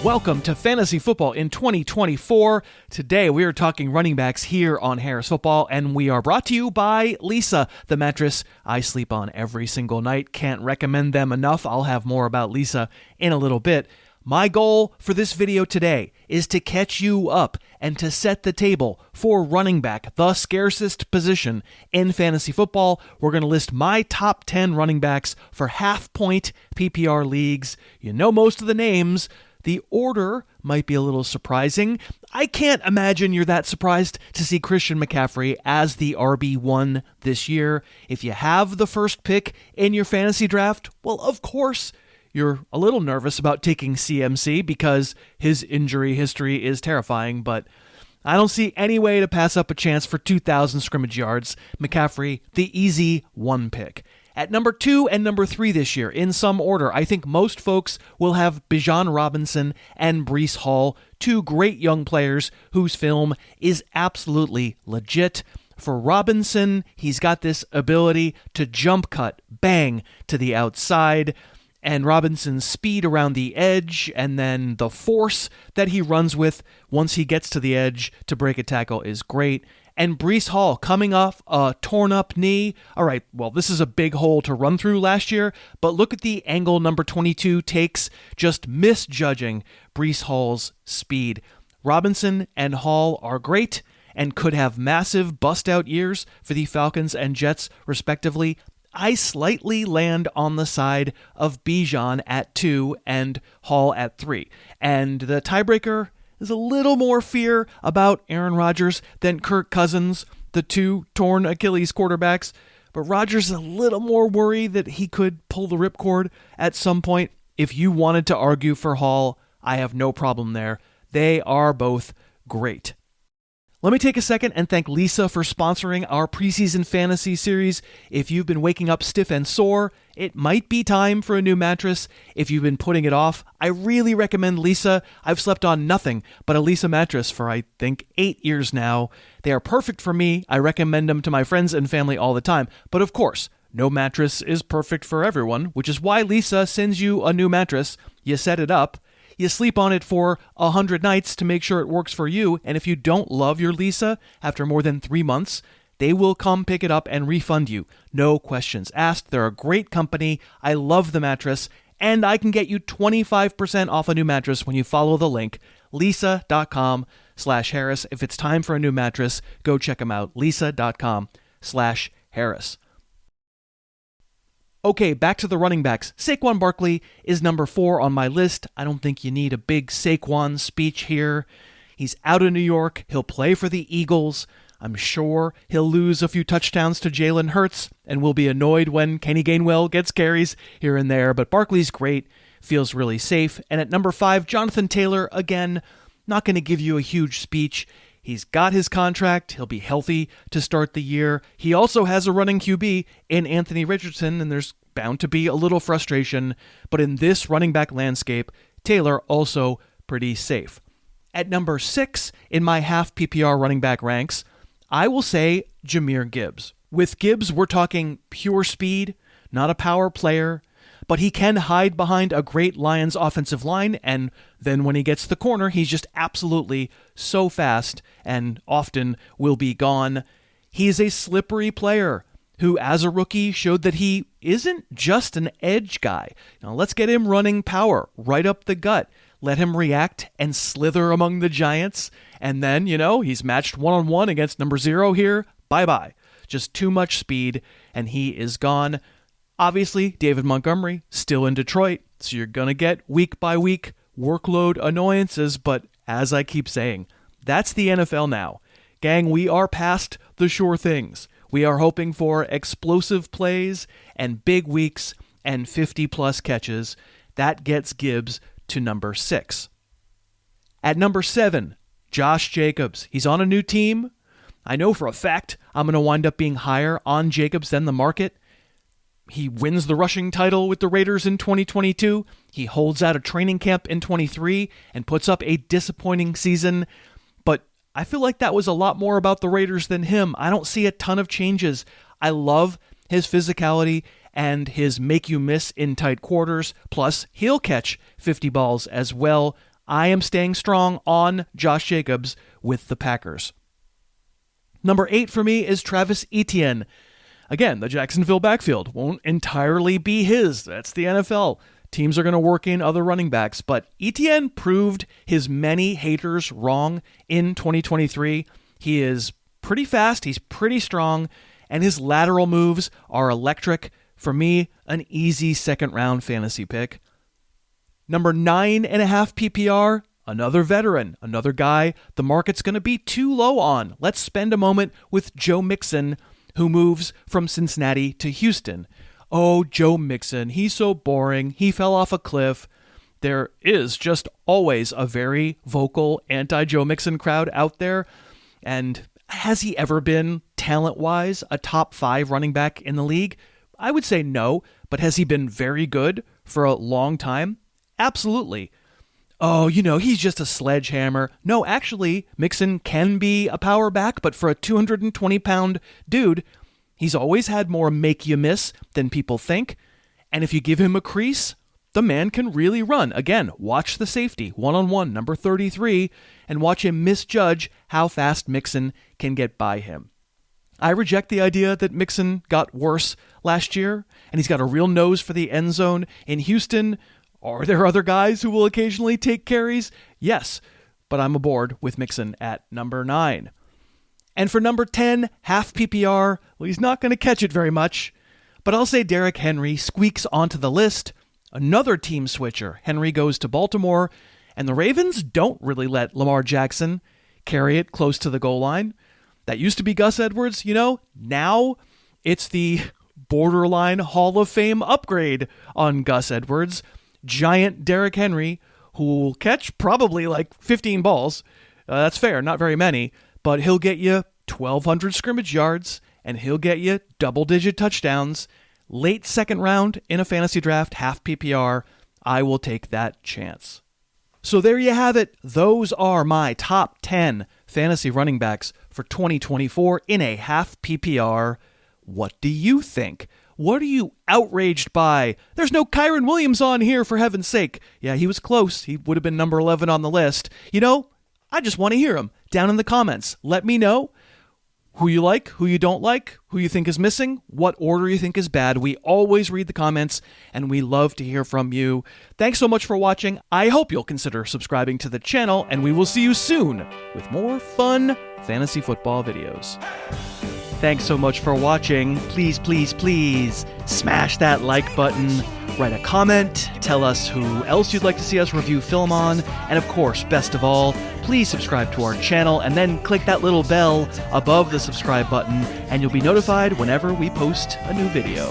welcome to Fantasy Football in 2024. Today we are talking running backs here on Harris Football, and we are brought to you by Leesa, the mattress I sleep on every single night. Can't recommend them enough. I'll have more about Leesa in a little bit. My goal for this video today is to catch you up and to set the table for running back, the scarcest position in fantasy football. We're going to list my top 10 running backs for half-point PPR leagues. You know most of the names. The order might be a little surprising. I can't imagine you're that surprised to see Christian McCaffrey as the RB1 this year. If you have the first pick in your fantasy draft, well, of course, you're a little nervous about taking CMC because his injury history is terrifying, but I don't see any way to pass up a chance for 2,000 scrimmage yards. McCaffrey, the easy one pick. At number 2 and number 3 this year, in some order, I think most folks will have Bijan Robinson and Breece Hall, two great young players whose film is absolutely legit. For Robinson, he's got this ability to jump cut, bang, to the outside, and Robinson's speed around the edge, and then the force that he runs with once he gets to the edge to break a tackle is great. And Breece Hall coming off a torn-up knee. All right, well, this is a big hole to run through last year, but look at the angle number 22 takes, just misjudging Breece Hall's speed. Robinson and Hall are great and could have massive bust-out years for the Falcons and Jets, respectively. I slightly land on the side of Bijan at 2 and Hall at 3. And the tiebreaker is a little more fear about Aaron Rodgers than Kirk Cousins, the two torn Achilles quarterbacks. But Rodgers is a little more worried that he could pull the ripcord at some point. If you wanted to argue for Hall, I have no problem there. They are both great. Let me take a second and thank Leesa for sponsoring our preseason fantasy series. If you've been waking up stiff and sore, it might be time for a new mattress. If you've been putting it off, I really recommend Leesa. I've slept on nothing but a Leesa mattress for, I think, 8 years now. They are perfect for me. I recommend them to my friends and family all the time. But of course, no mattress is perfect for everyone, which is why Leesa sends you a new mattress. You set it up. You sleep on it for 100 nights to make sure it works for you, and if you don't love your Leesa after more than 3 months, they will come pick it up and refund you. No questions asked. They're a great company. I love the mattress, and I can get you 25% off a new mattress when you follow the link, leesa.com/Harris. If it's time for a new mattress, go check them out, leesa.com/Harris. Okay, back to the running backs. Saquon Barkley is number 4 on my list. I don't think you need a big Saquon speech here. He's out of New York. He'll play for the Eagles. I'm sure he'll lose a few touchdowns to Jalen Hurts and will be annoyed when Kenny Gainwell gets carries here and there. But Barkley's great, feels really safe. And at number 5, Jonathan Taylor, again, not going to give you a huge speech. He's got his contract. He'll be healthy to start the year. He also has a running QB in Anthony Richardson, and there's bound to be a little frustration. But in this running back landscape, Taylor also pretty safe. At number 6 in my half PPR running back ranks, I will say Jahmyr Gibbs. With Gibbs, we're talking pure speed, not a power player, but he can hide behind a great Lions offensive line, and then when he gets the corner, he's just absolutely so fast and often will be gone. He's a slippery player who, as a rookie, showed that he isn't just an edge guy. Now, let's get him running power right up the gut. Let him react and slither among the Giants, and then, he's matched one-on-one against number 0 here. Bye-bye. Just too much speed, and he is gone. Obviously, David Montgomery still in Detroit, so you're going to get week-by-week workload annoyances, but as I keep saying, that's the NFL now. Gang, we are past the sure things. We are hoping for explosive plays and big weeks and 50-plus catches. That gets Gibbs to number 6. At number 7, Josh Jacobs. He's on a new team. I know for a fact I'm going to wind up being higher on Jacobs than the market. He wins the rushing title with the Raiders in 2022. He holds out a training camp in 23 and puts up a disappointing season. But I feel like that was a lot more about the Raiders than him. I don't see a ton of changes. I love his physicality and his make you miss in tight quarters. Plus, he'll catch 50 balls as well. I am staying strong on Josh Jacobs with the Packers. Number 8 for me is Travis Etienne. Again, the Jacksonville backfield won't entirely be his. That's the NFL. Teams are going to work in other running backs, but Etienne proved his many haters wrong in 2023. He is pretty fast, he's pretty strong, and his lateral moves are electric. For me, an easy second-round fantasy pick. Number 9.5 PPR, another veteran, another guy the market's going to be too low on. Let's spend a moment with Joe Mixon, who moves from Cincinnati to Houston. Oh, Joe Mixon, he's so boring. He fell off a cliff. There is just always a very vocal anti-Joe Mixon crowd out there. And has he ever been, talent-wise, a top 5 running back in the league? I would say no, but has he been very good for a long time? Absolutely. Oh, he's just a sledgehammer. No, actually, Mixon can be a power back, but for a 220-pound dude, he's always had more make you miss than people think. And if you give him a crease, the man can really run. Again, watch the safety, one-on-one, number 33, and watch him misjudge how fast Mixon can get by him. I reject the idea that Mixon got worse last year, and he's got a real nose for the end zone. In Houston, are there other guys who will occasionally take carries? Yes, but I'm aboard with Mixon at number 9. And for number 10, half PPR, well, he's not going to catch it very much, but I'll say Derrik Henry squeaks onto the list. Another team switcher. Henry goes to Baltimore, and the Ravens don't really let Lamar Jackson carry it close to the goal line. That used to be Gus Edwards, Now it's the borderline Hall of Fame upgrade on Gus Edwards. Giant Derrick Henry, who will catch probably like 15 balls. That's fair, not very many, but he'll get you 1,200 scrimmage yards, and he'll get you double-digit touchdowns. Late second round in a fantasy draft, half PPR, I will take that chance. So there you have it. Those are my top 10 fantasy running backs for 2024 in a half PPR. What do you think? What are you outraged by? There's no Kyren Williams on here, for heaven's sake. Yeah, he was close. He would have been number 11 on the list. I just want to hear him down in the comments. Let me know who you like, who you don't like, who you think is missing, what order you think is bad. We always read the comments, and we love to hear from you. Thanks so much for watching. I hope you'll consider subscribing to the channel, and we will see you soon with more fun fantasy football videos. Thanks so much for watching. Please, please, please smash that like button, write a comment, tell us who else you'd like to see us review film on, and of course, best of all, please subscribe to our channel and then click that little bell above the subscribe button, and you'll be notified whenever we post a new video.